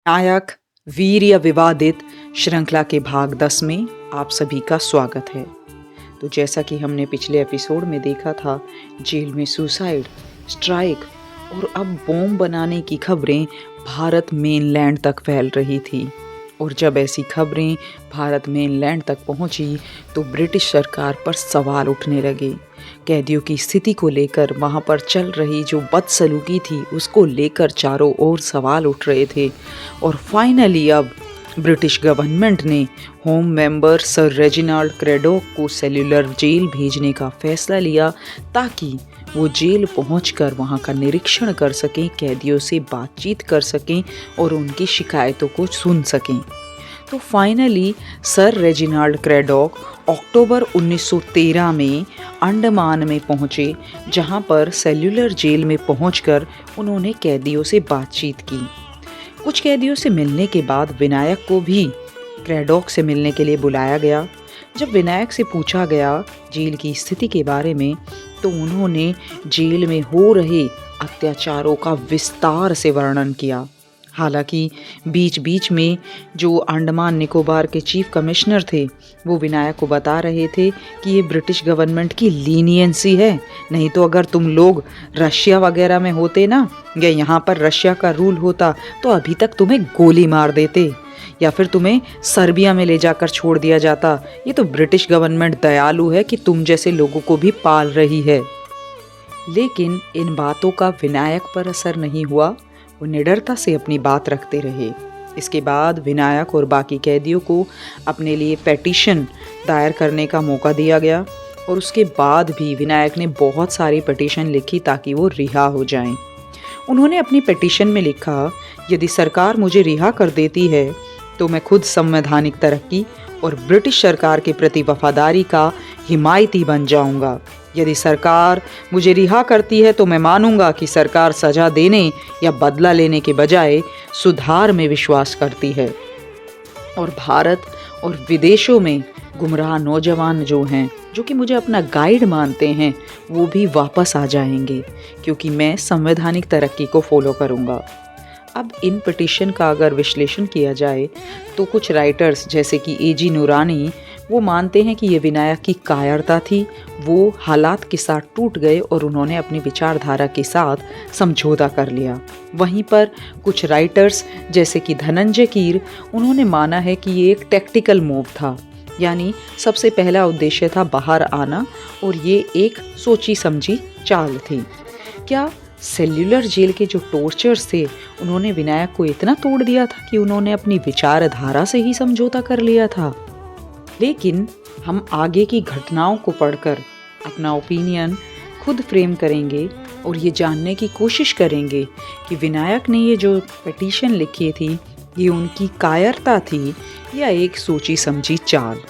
नायक वीर्य विवादित श्रृंखला के भाग 10 में आप सभी का स्वागत है। तो जैसा कि हमने पिछले एपिसोड में देखा था, जेल में सुसाइड, स्ट्राइक और अब बॉम्ब बनाने की खबरें भारत मेनलैंड तक फैल रही थी। और जब ऐसी खबरें भारत मेनलैंड तक पहुंची तो ब्रिटिश सरकार पर सवाल उठने लगे। कैदियों की स्थिति को लेकर वहां पर चल रही जो बदसलूकी थी उसको लेकर चारों ओर सवाल उठ रहे थे। और फाइनली अब ब्रिटिश गवर्नमेंट ने होम मेंबर सर रेजिनाल्ड क्रैडोक को सेल्यूलर जेल भेजने का फैसला लिया ताकि वो जेल पहुंचकर वहां का निरीक्षण कर सकें, कैदियों से बातचीत कर सकें और उनकी शिकायतों को सुन सकें। तो फाइनली सर रेजिनाल्ड क्रैडोक अक्टूबर 1913 में अंडमान में पहुंचे, जहां पर सेल्यूलर जेल में पहुंचकर उन्होंने कैदियों से बातचीत की। कुछ कैदियों से मिलने के बाद विनायक को भी क्रैडोक से मिलने के लिए बुलाया गया। जब विनायक से पूछा गया जेल की स्थिति के बारे में तो उन्होंने जेल में हो रहे अत्याचारों का विस्तार से वर्णन किया। हालांकि बीच बीच में जो अंडमान निकोबार के चीफ कमिश्नर थे वो विनायक को बता रहे थे कि ये ब्रिटिश गवर्नमेंट की लीनियंसी है, नहीं तो अगर तुम लोग रशिया वगैरह में होते ना, या यहाँ पर रशिया का रूल होता तो अभी तक तुम्हें गोली मार देते या फिर तुम्हें सर्बिया में ले जाकर छोड़ दिया जाता। ये तो ब्रिटिश गवर्नमेंट दयालु है कि तुम जैसे लोगों को भी पाल रही है। लेकिन इन बातों का विनायक पर असर नहीं हुआ, वो निडरता से अपनी बात रखते रहे। इसके बाद विनायक और बाकी कैदियों को अपने लिए पेटिशन दायर करने का मौका दिया गया और उसके बाद भी विनायक ने बहुत सारी पेटिशन लिखी ताकि वो रिहा हो जाएं। उन्होंने अपनी पेटिशन में लिखा, यदि सरकार मुझे रिहा कर देती है तो मैं खुद संवैधानिक तरक्की और ब्रिटिश सरकार के प्रति वफादारी का हिमायती बन जाऊंगा। यदि सरकार मुझे रिहा करती है तो मैं मानूंगा कि सरकार सजा देने या बदला लेने के बजाय सुधार में विश्वास करती है और भारत और विदेशों में गुमराह नौजवान जो हैं, जो कि मुझे अपना गाइड मानते हैं, वो भी वापस आ जाएंगे क्योंकि मैं संवैधानिक तरक्की को फॉलो करूंगा। अब इन पिटीशन का अगर विश्लेषण किया जाए तो कुछ राइटर्स जैसे कि एजी नूरानी वो मानते हैं कि ये विनायक की कायरता थी, वो हालात के साथ टूट गए और उन्होंने अपनी विचारधारा के साथ समझौता कर लिया। वहीं पर कुछ राइटर्स जैसे कि धनंजय कीर उन्होंने माना है कि ये एक टैक्टिकल मूव था, यानी सबसे पहला उद्देश्य था बाहर आना और ये एक सोची समझी चाल थी। क्या सेल्यूलर जेल के जो टॉर्चर्स थे उन्होंने विनायक को इतना तोड़ दिया था कि उन्होंने अपनी विचारधारा से ही समझौता कर लिया था? लेकिन हम आगे की घटनाओं को पढ़कर अपना ओपिनियन खुद फ्रेम करेंगे और ये जानने की कोशिश करेंगे कि विनायक ने ये जो पिटीशन लिखी थी ये उनकी कायरता थी या एक सोची समझी चाल।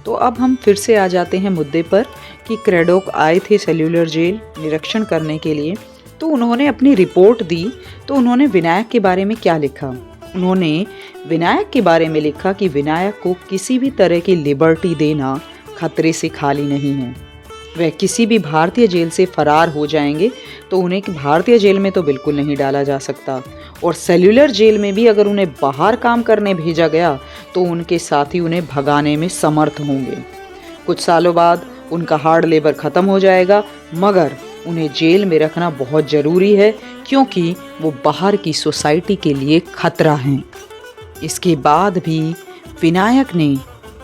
तो अब हम फिर से आ जाते हैं मुद्दे पर कि क्रैडोक आए थे सेल्यूलर जेल निरीक्षण करने के लिए। तो उन्होंने अपनी रिपोर्ट दी तो उन्होंने विनायक के बारे में क्या लिखा? उन्होंने विनायक के बारे में लिखा कि विनायक को किसी भी तरह की लिबर्टी देना खतरे से खाली नहीं है। वह किसी भी भारतीय जेल से फरार हो जाएंगे तो उन्हें भारतीय जेल में तो बिल्कुल नहीं डाला जा सकता, और सेल्यूलर जेल में भी अगर उन्हें बाहर काम करने भेजा गया तो उनके साथी उन्हें भगाने में समर्थ होंगे। कुछ सालों बाद उनका हार्ड लेबर ख़त्म हो जाएगा, मगर उन्हें जेल में रखना बहुत ज़रूरी है क्योंकि वो बाहर की सोसाइटी के लिए खतरा हैं। इसके बाद भी विनायक ने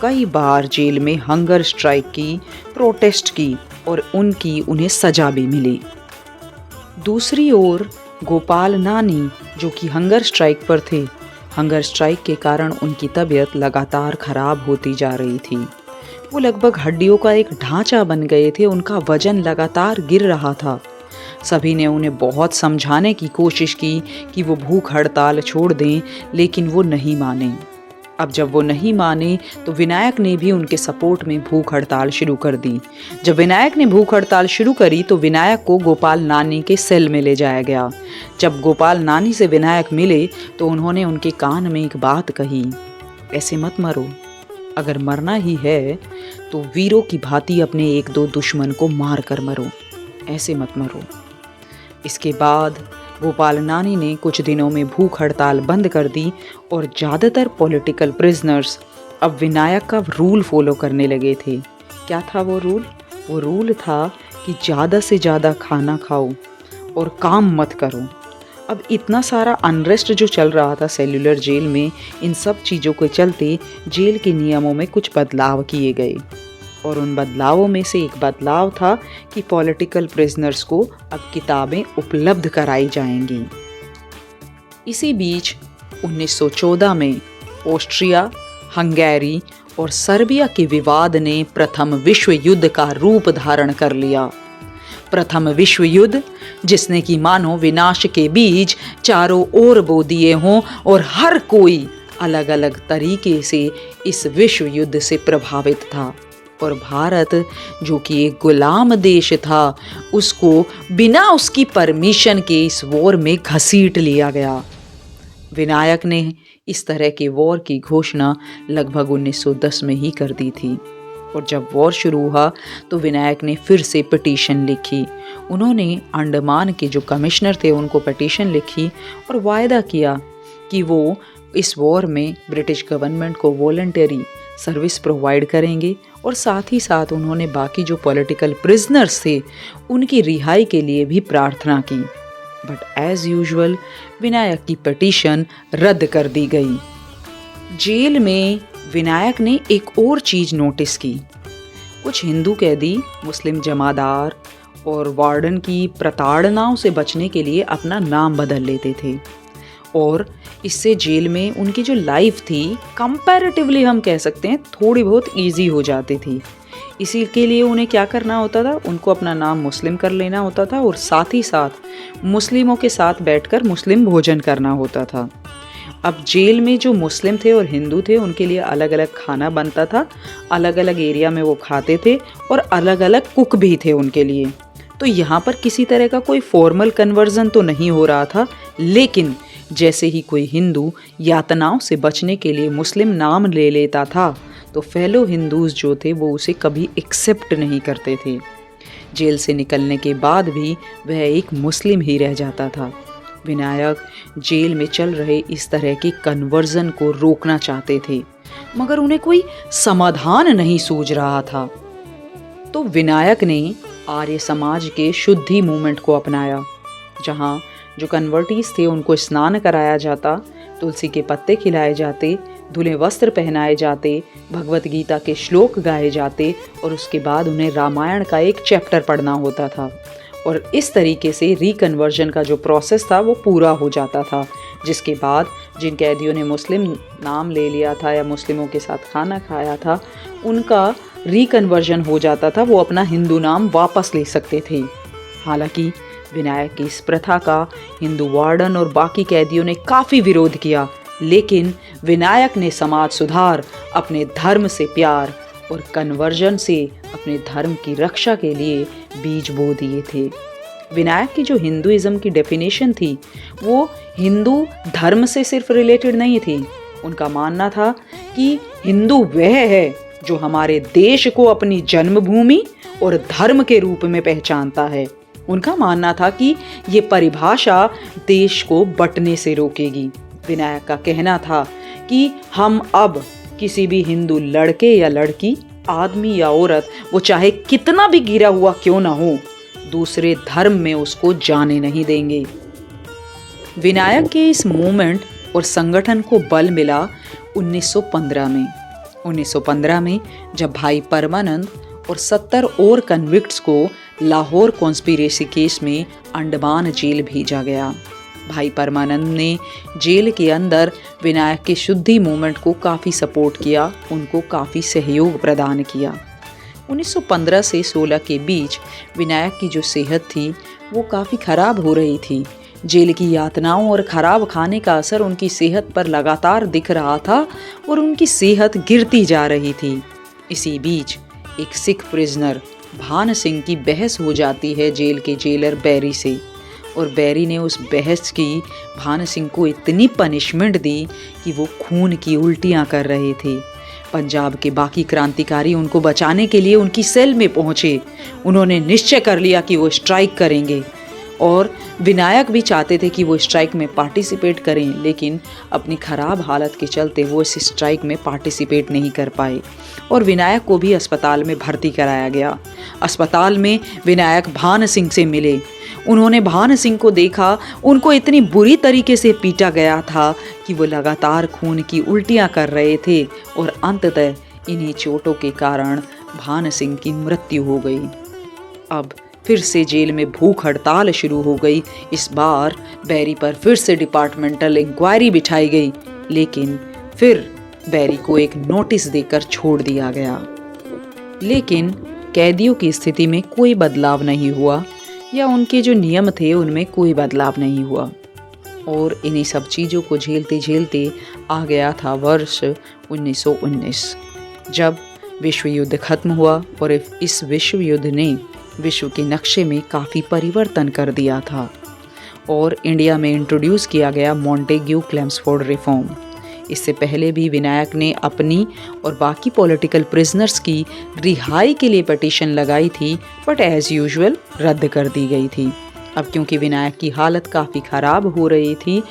कई बार जेल में हंगर स्ट्राइक की, प्रोटेस्ट की और उन्हें सजा भी मिली। दूसरी ओर गोपाल नानी जो कि हंगर स्ट्राइक पर थे, हंगर स्ट्राइक के कारण उनकी तबीयत लगातार खराब होती जा रही थी। वो लगभग हड्डियों का एक ढांचा बन गए थे, उनका वजन लगातार गिर रहा था। सभी ने उन्हें बहुत समझाने की कोशिश की कि वो भूख हड़ताल छोड़ दें, लेकिन वो नहीं माने। अब जब वो नहीं माने तो विनायक ने भी उनके सपोर्ट में भूख हड़ताल शुरू कर दी। जब विनायक ने भूख हड़ताल शुरू करी तो विनायक को गोपाल नानी के सेल में ले जाया गया। जब गोपाल नानी से विनायक मिले तो उन्होंने उनके कान में एक बात कही, ऐसे मत मरो, अगर मरना ही है तो वीरों की भांति अपने एक दो दुश्मन को मार कर मरो, ऐसे मत मरो। इसके बाद भोपाल नानी ने कुछ दिनों में भूख हड़ताल बंद कर दी और ज़्यादातर पॉलिटिकल प्रिजनर्स अब विनायक का रूल फॉलो करने लगे थे। क्या था वो रूल? वो रूल था कि ज़्यादा से ज़्यादा खाना खाओ और काम मत करो। अब इतना सारा अनरेस्ट जो चल रहा था सेल्युलर जेल में, इन सब चीज़ों के चलते जेल के नियमों में कुछ बदलाव किए गए और उन बदलावों में से एक बदलाव था कि पॉलिटिकल प्रिजनर्स को अब किताबें उपलब्ध कराई जाएंगी। इसी बीच 1914 में ऑस्ट्रिया, हंगेरी और सर्बिया के विवाद ने प्रथम विश्व युद्ध का रूप धारण कर लिया। प्रथम विश्व युद्ध, जिसने कि मानो विनाश के बीज चारों ओर बो दिए हों और हर कोई अलग अलग तरीके से इस विश्व युद्ध से प्रभावित था। और भारत, जो कि एक गुलाम देश था, उसको बिना उसकी परमिशन के इस वॉर में घसीट लिया गया। विनायक ने इस तरह के वॉर की घोषणा लगभग 1910 में ही कर दी थी। और जब वॉर शुरू हुआ तो विनायक ने फिर से पिटीशन लिखी। उन्होंने अंडमान के जो कमिश्नर थे उनको पिटीशन लिखी और वायदा किया कि वो इस वॉर में ब्रिटिश गवर्नमेंट को वॉलंटरी सर्विस प्रोवाइड करेंगे और साथ ही साथ उन्होंने बाकी जो पॉलिटिकल प्रिजनर्स थे उनकी रिहाई के लिए भी प्रार्थना की। बट एज यूजुअल विनायक की पिटीशन रद्द कर दी गई। जेल में विनायक ने एक और चीज़ नोटिस की। कुछ हिंदू कैदी मुस्लिम जमादार और वार्डन की प्रताड़नाओं से बचने के लिए अपना नाम बदल लेते थे और इससे जेल में उनकी जो लाइफ थी कंपैरेटिवली हम कह सकते हैं थोड़ी बहुत इजी हो जाती थी। इसी के लिए उन्हें क्या करना होता था, उनको अपना नाम मुस्लिम कर लेना होता था और साथ ही साथ मुस्लिमों के साथ बैठकर मुस्लिम भोजन करना होता था। अब जेल में जो मुस्लिम थे और हिंदू थे उनके लिए अलग अलग खाना बनता था, अलग अलग एरिया में वो खाते थे और अलग अलग कुक भी थे उनके लिए। तो यहाँ पर किसी तरह का कोई फॉर्मल कन्वर्जन तो नहीं हो रहा था, लेकिन जैसे ही कोई हिंदू यातनाओं से बचने के लिए मुस्लिम नाम ले लेता था तो फेलो हिंदूज जो थे वो उसे कभी एक्सेप्ट नहीं करते थे। जेल से निकलने के बाद भी वह एक मुस्लिम ही रह जाता था। विनायक जेल में चल रहे इस तरह के कन्वर्जन को रोकना चाहते थे, मगर उन्हें कोई समाधान नहीं सूझ रहा था। तो विनायक ने आर्य समाज के शुद्धि मूवमेंट को अपनाया, जहाँ जो कन्वर्टीज थे उनको स्नान कराया जाता, तुलसी के पत्ते खिलाए जाते, धुले वस्त्र पहनाए जाते, भगवत गीता के श्लोक गाए जाते और उसके बाद उन्हें रामायण का एक चैप्टर पढ़ना होता था। और इस तरीके से रिकन्वर्जन का जो प्रोसेस था वो पूरा हो जाता था, जिसके बाद जिन कैदियों ने मुस्लिम नाम ले लिया था या मुस्लिमों के साथ खाना खाया था उनका रिकन्वर्जन हो जाता था, वो अपना हिंदू नाम वापस ले सकते थे। हालांकि विनायक की इस प्रथा का हिंदू वार्डन और बाकी कैदियों ने काफ़ी विरोध किया, लेकिन विनायक ने समाज सुधार, अपने धर्म से प्यार और कन्वर्जन से अपने धर्म की रक्षा के लिए बीज बो दिए थे। विनायक की जो हिंदुइज्म की डेफिनेशन थी वो हिंदू धर्म से सिर्फ रिलेटेड नहीं थी। उनका मानना था कि हिंदू वह है जो हमारे देश को अपनी जन्मभूमि और धर्म के रूप में पहचानता है। उनका मानना था कि ये परिभाषा देश को बंटने से रोकेगी। विनायक का कहना था कि हम अब किसी भी हिंदू लड़के या लड़की, आदमी या औरत, वो चाहे कितना भी गिरा हुआ क्यों ना हो, दूसरे धर्म में उसको जाने नहीं देंगे। विनायक के इस मूवमेंट और संगठन को बल मिला 1915 में। 1915 में जब भाई परमानंद और 70 और कन्विक्ट्स को लाहौर कॉन्स्पिरेसी केस में अंडमान जेल भेजा गया। भाई परमानंद ने जेल के अंदर विनायक के शुद्धि मूवमेंट को काफ़ी सपोर्ट किया, उनको काफ़ी सहयोग प्रदान किया। 1915 से 16 के बीच विनायक की जो सेहत थी वो काफ़ी ख़राब हो रही थी। जेल की यातनाओं और ख़राब खाने का असर उनकी सेहत पर लगातार दिख रहा था और उनकी सेहत गिरती जा रही थी। इसी बीच एक सिख प्रिजनर भान सिंह की बहस हो जाती है जेल के जेलर बैरी से, और बैरी ने उस बहस की भान सिंह को इतनी पनिशमेंट दी कि वो खून की उल्टियाँ कर रहे थे। पंजाब के बाकी क्रांतिकारी उनको बचाने के लिए उनकी सेल में पहुँचे। उन्होंने निश्चय कर लिया कि वो स्ट्राइक करेंगे और विनायक भी चाहते थे कि वो स्ट्राइक में पार्टिसिपेट करें, लेकिन अपनी ख़राब हालत के चलते वो इस स्ट्राइक में पार्टिसिपेट नहीं कर पाए और विनायक को भी अस्पताल में भर्ती कराया गया। अस्पताल में विनायक भान सिंह से मिले। उन्होंने भान सिंह को देखा, उनको इतनी बुरी तरीके से पीटा गया था कि वो लगातार खून की उल्टियाँ कर रहे थे और अंततः इन्हीं चोटों के कारण भान सिंह की मृत्यु हो गई। अब फिर से जेल में भूख हड़ताल शुरू हो गई। इस बार बैरी पर फिर से डिपार्टमेंटल इंक्वायरी बिठाई गई, लेकिन फिर बैरी को एक नोटिस देकर छोड़ दिया गया। लेकिन कैदियों की स्थिति में कोई बदलाव नहीं हुआ या उनके जो नियम थे उनमें कोई बदलाव नहीं हुआ और इन्हीं सब चीज़ों को झेलते झेलते आ गया था वर्ष 1919, जब विश्व युद्ध खत्म हुआ और इस विश्व युद्ध ने विश्व के नक्शे में काफ़ी परिवर्तन कर दिया था और इंडिया में इंट्रोड्यूस किया गया मॉन्टेग्यू क्लेम्सफोर्ड रिफॉर्म। इससे पहले भी विनायक ने अपनी और बाकी पॉलिटिकल प्रिजनर्स की रिहाई के लिए पिटीशन लगाई थी, बट एज़ यूजुअल रद्द कर दी गई थी। अब क्योंकि विनायक की हालत काफ़ी ख़राब हो रही थी,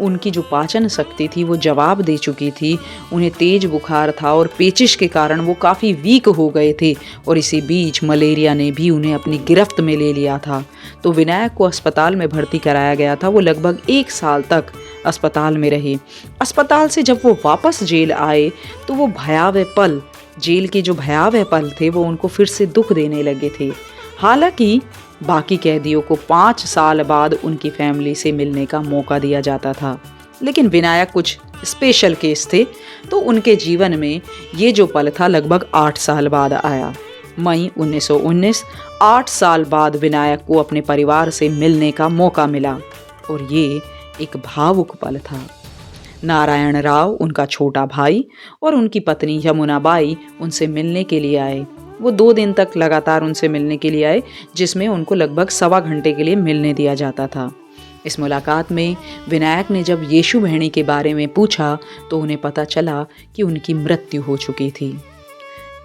उनकी जो पाचन शक्ति थी वो जवाब दे चुकी थी, उन्हें तेज बुखार था और पेचिश के कारण वो काफ़ी वीक हो गए थे और इसी बीच मलेरिया ने भी उन्हें अपनी गिरफ्त में ले लिया था। तो विनायक को अस्पताल में भर्ती कराया गया था। वो लगभग 1 साल तक अस्पताल में रहे। अस्पताल से जब वो वापस जेल आए तो वो भयावह पल, जेल के जो भयावह पल थे वो उनको फिर से दुख देने लगे थे। हालांकि बाकी कैदियों को 5 साल बाद उनकी फैमिली से मिलने का मौका दिया जाता था, लेकिन विनायक कुछ स्पेशल केस थे, तो उनके जीवन में ये जो पल था लगभग 8 साल बाद आया। मई 1919, 8 साल बाद विनायक को अपने परिवार से मिलने का मौका मिला और ये एक भावुक पल था। नारायण राव, उनका छोटा भाई और उनकी पत्नी यमुनाबाई उनसे मिलने के लिए आए। वो 2 दिन तक लगातार उनसे मिलने के लिए आए, जिसमें उनको लगभग 1.25 घंटे के लिए मिलने दिया जाता था। इस मुलाकात में विनायक ने जब यीशु बहनी के बारे में पूछा तो उन्हें पता चला कि उनकी मृत्यु हो चुकी थी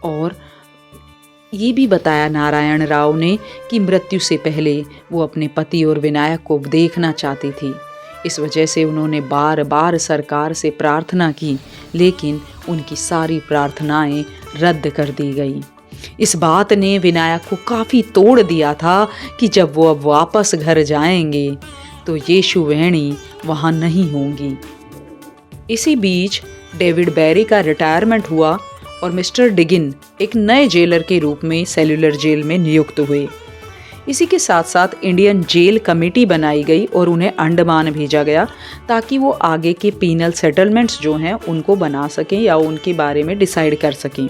और ये भी बताया नारायण राव ने कि मृत्यु से पहले वो अपने पति और विनायक को देखना चाहती थी। इस वजह से उन्होंने बार बार सरकार से प्रार्थना की, लेकिन उनकी सारी प्रार्थनाएं रद्द कर दी गई। इस बात ने विनायक को काफ़ी तोड़ दिया था कि जब वो अब वापस घर जाएंगे तो यीशु वेणी वहाँ नहीं होंगी। इसी बीच डेविड बैरी का रिटायरमेंट हुआ और मिस्टर डिगिन एक नए जेलर के रूप में सेल्युलर जेल में नियुक्त हुए। इसी के साथ साथ इंडियन जेल कमेटी बनाई गई और उन्हें अंडमान भेजा गया ताकि वो आगे के पीनल सेटलमेंट्स जो हैं उनको बना सकें या उनके बारे में डिसाइड कर सकें।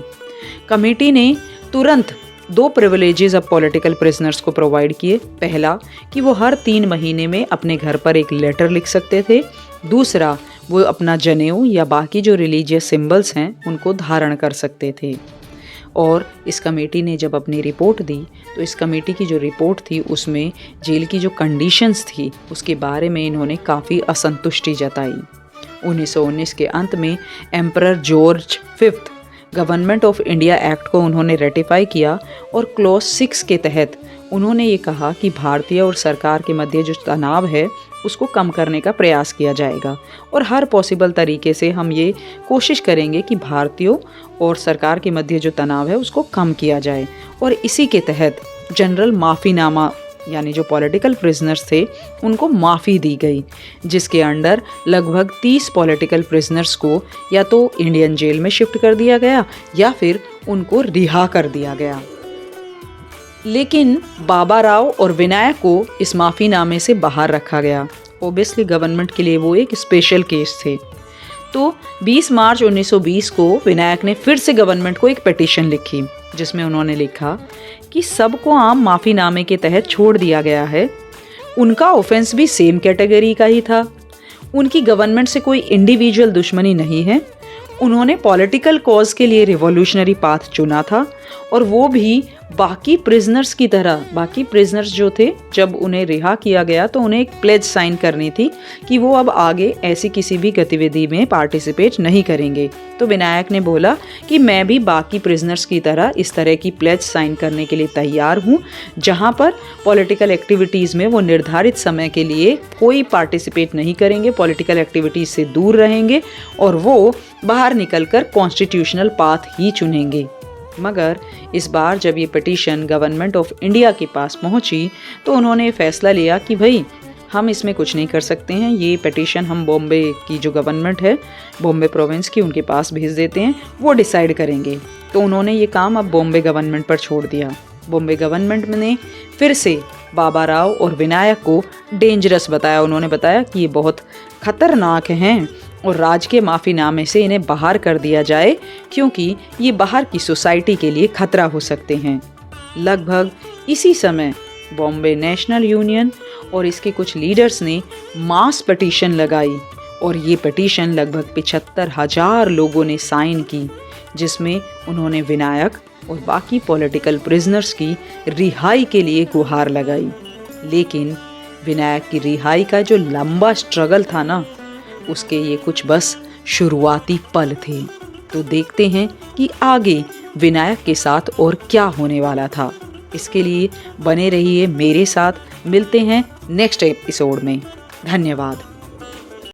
कमेटी ने तुरंत 2 प्रिविलेजेस अब पॉलिटिकल प्रिजनर्स को प्रोवाइड किए। पहला कि वो हर 3 महीने में अपने घर पर एक लेटर लिख सकते थे। दूसरा, वो अपना जनेऊ या बाकी जो रिलीजियस सिंबल्स हैं उनको धारण कर सकते थे। और इस कमेटी ने जब अपनी रिपोर्ट दी तो इस कमेटी की जो रिपोर्ट थी उसमें जेल की जो कंडीशंस थी उसके बारे में इन्होंने काफ़ी असंतुष्टि जताई। 1919 के अंत में emperor George 5 government of India act को उन्होंने रेटिफाई किया और क्लॉज 6 के तहत उन्होंने ये कहा कि भारतीय और सरकार के मध्य जो तनाव है उसको कम करने का प्रयास किया जाएगा और हर पॉसिबल तरीके से हम ये कोशिश करेंगे कि भारतीयों और सरकार के मध्य जो तनाव है उसको कम किया जाए। और इसी के तहत जनरल माफ़ीनामा यानी जो पॉलिटिकल प्रिजनर्स थे उनको माफ़ी दी गई, जिसके अंडर लगभग 30 पॉलिटिकल प्रिजनर्स को या तो इंडियन जेल में शिफ्ट कर दिया गया या फिर उनको रिहा कर दिया गया। लेकिन बाबा राव और विनायक को इस माफ़ीनामे से बाहर रखा गया। ओबियसली गवर्नमेंट के लिए वो एक स्पेशल केस थे। तो 20 मार्च 1920 को विनायक ने फिर से गवर्नमेंट को एक पिटीशन लिखी जिसमें उन्होंने लिखा कि सबको आम माफ़ीनामे के तहत छोड़ दिया गया है। उनका ऑफेंस भी सेम कैटेगरी का ही था। उनकी गवर्नमेंट से कोई इंडिविजुअल दुश्मनी नहीं है। उन्होंने पॉलिटिकल कॉज के लिए रिवॉल्यूशनरी पाथ चुना था और वो भी बाकी प्रिजनर्स की तरह, बाकी प्रिजनर्स जो थे जब उन्हें रिहा किया गया तो उन्हें एक प्लेज साइन करनी थी कि वो अब आगे ऐसी किसी भी गतिविधि में पार्टिसिपेट नहीं करेंगे। तो विनायक ने बोला कि मैं भी बाकी प्रिजनर्स की तरह इस तरह की प्लेज साइन करने के लिए तैयार हूँ, जहाँ पर पॉलिटिकल एक्टिविटीज़ में वो निर्धारित समय के लिए कोई पार्टिसिपेट नहीं करेंगे, पॉलिटिकल एक्टिविटीज़ से दूर रहेंगे और वो बाहर निकलकर कॉन्स्टिट्यूशनल पाथ ही चुनेंगे। मगर इस बार जब ये पिटीशन गवर्नमेंट ऑफ इंडिया के पास पहुंची तो उन्होंने फैसला लिया कि भाई हम इसमें कुछ नहीं कर सकते हैं, ये पिटीशन हम बॉम्बे की जो गवर्नमेंट है, बॉम्बे प्रोविंस की, उनके पास भेज देते हैं, वो डिसाइड करेंगे। तो उन्होंने ये काम अब बॉम्बे गवर्नमेंट पर छोड़ दिया। बॉम्बे गवर्नमेंट ने फिर से बाबा राव और विनायक को डेंजरस बताया। उन्होंने बताया कि ये बहुत खतरनाक हैं और राज के माफीनामे से इन्हें बाहर कर दिया जाए, क्योंकि ये बाहर की सोसाइटी के लिए खतरा हो सकते हैं। लगभग इसी समय बॉम्बे नेशनल यूनियन और इसके कुछ लीडर्स ने मास पिटीशन लगाई और ये पिटीशन लगभग 75,000 लोगों ने साइन की, जिसमें उन्होंने विनायक और बाकी पॉलिटिकल प्रिजनर्स की रिहाई के लिए गुहार लगाई। लेकिन विनायक की रिहाई का जो लंबा स्ट्रगल था ना, उसके ये कुछ बस शुरुआती पल थे। तो देखते हैं कि आगे विनायक के साथ और क्या होने वाला था। इसके लिए बने रहिए मेरे साथ। मिलते हैं नेक्स्ट एपिसोड में। धन्यवाद।